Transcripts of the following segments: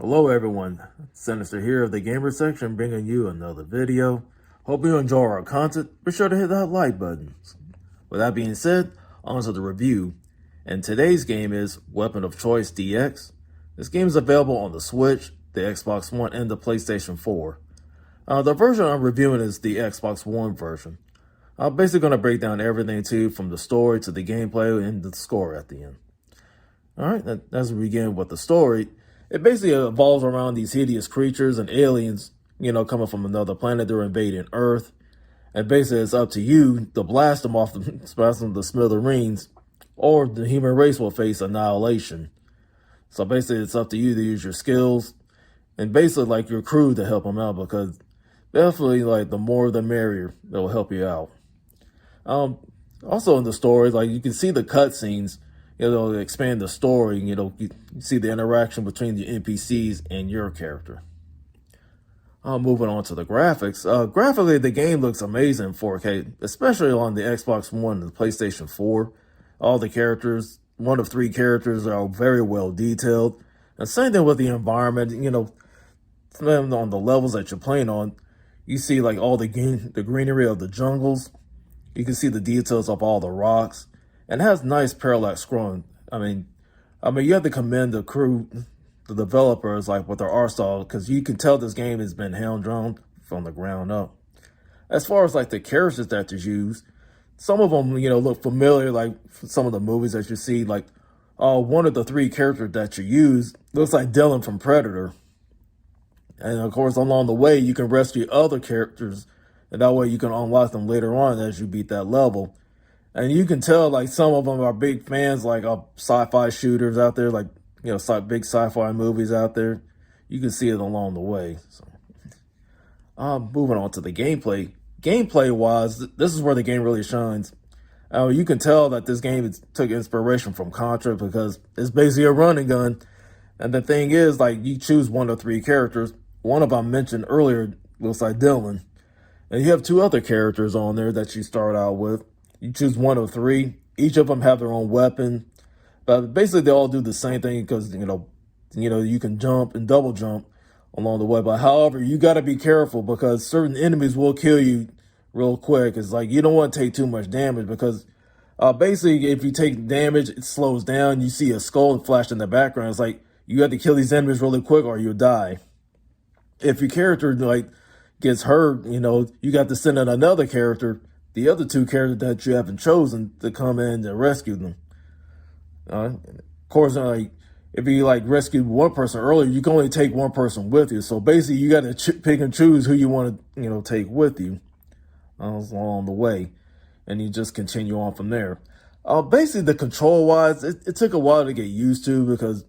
Hello everyone, Sinister here of the Gamer Section bringing you another video. Hope you enjoy our content. Be sure to hit that like button. With that being said, on to the review. And today's game is Weapon of Choice DX. This game is available on the Switch, the Xbox One, and the PlayStation 4. The version I'm reviewing is the Xbox One version. I'm basically going to break down everything too, from the story to the gameplay and the score at the end. Alright, as we begin with the story, it basically evolves around these hideous creatures and aliens, coming from another planet. They're invading Earth. And basically it's up to you to blast them off the smithereens, or the human race will face annihilation. So basically it's up to you to use your skills and basically like your crew to help them out, because definitely like the more the merrier, that will help you out. Also in the story, like you can see the cutscenes, expand the story. You see the interaction between the NPCs and your character. Moving on to the graphics. Graphically, the game looks amazing in 4K, especially on the Xbox One and the PlayStation 4. All the characters, one of 3 characters, are very well detailed. And same thing with the environment. On the levels that you're playing on, you see like all the greenery of the jungles. You can see the details of all the rocks. And it has nice parallax scrolling. I mean, you have to commend the crew, the developers, like with their art style, because you can tell this game has been hand-drawn from the ground up. As far as like the characters that you use, some of them, look familiar, like some of the movies that you see. Like, one of the 3 characters that you use looks like Dylan from Predator. And of course, along the way, you can rescue other characters, and that way you can unlock them later on as you beat that level. And you can tell, like, some of them are big fans, like, of sci-fi shooters out there, like, big sci-fi movies out there. You can see it along the way. So, moving on to the gameplay. Gameplay-wise, this is where the game really shines. You can tell that this game took inspiration from Contra, because it's basically a run and gun. And the thing is, like, you choose 1 of 3 characters. One of them I mentioned earlier looks like Dylan. And you have 2 other characters on there that you start out with. You choose 1 of 3. Each of them have their own weapon, but basically they all do the same thing, because you can jump and double jump along the way. But however, you got to be careful, because certain enemies will kill you real quick. It's like you don't want to take too much damage, because basically if you take damage, it slows down. You see a skull flash in the background. It's like you have to kill these enemies really quick or you'll die. If your character gets hurt, you got to send in another character, the other 2 characters that you haven't chosen, to come in and rescue them. Of course, if you rescued 1 person earlier, you can only take 1 person with you. So basically, you got to pick and choose who you want to take with you along the way, and you just continue on from there. Basically, the control wise, it took a while to get used to, because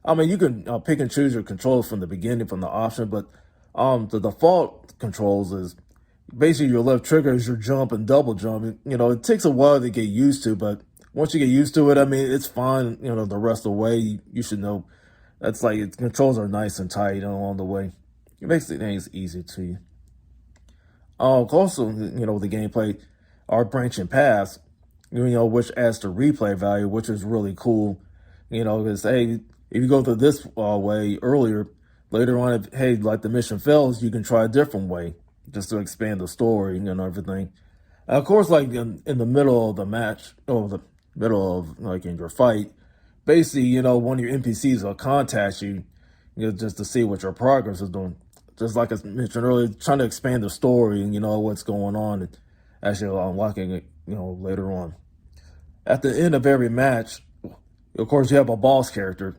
you can pick and choose your controls from the beginning, from the option, but the default controls is basically your left trigger is your jump and double jump. It takes a while to get used to, but once you get used to it, it's fine. The rest of the way, you should know that's like its controls are nice and tight along the way. It makes things easy to you. Also, the gameplay are branching paths, which adds to replay value, which is really cool. Because hey, if you go through this way earlier, later on, if like the mission fails, you can try a different way, just to expand the story and everything. And of course, like in the middle of the match, or the middle of like in your fight, basically, one of your NPCs will contact you, just to see what your progress is doing. Just like I mentioned earlier, trying to expand the story and what's going on, and actually unlocking it, later on. At the end of every match, of course, you have a boss character.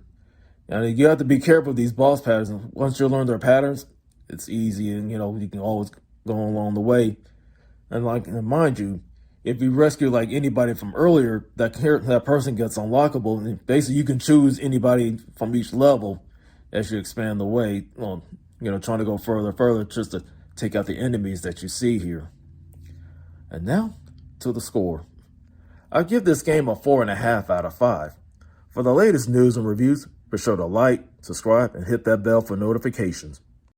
And you have to be careful with these boss patterns. Once you learn their patterns, it's easy, and you can always go along the way. And mind you, if you rescue like anybody from earlier, that person gets unlockable, and basically you can choose anybody from each level as you expand the way. Trying to go further, just to take out the enemies that you see here. And now to the score. I give this game a 4.5 out of 5. For the latest news and reviews, be sure to like, subscribe, and hit that bell for notifications.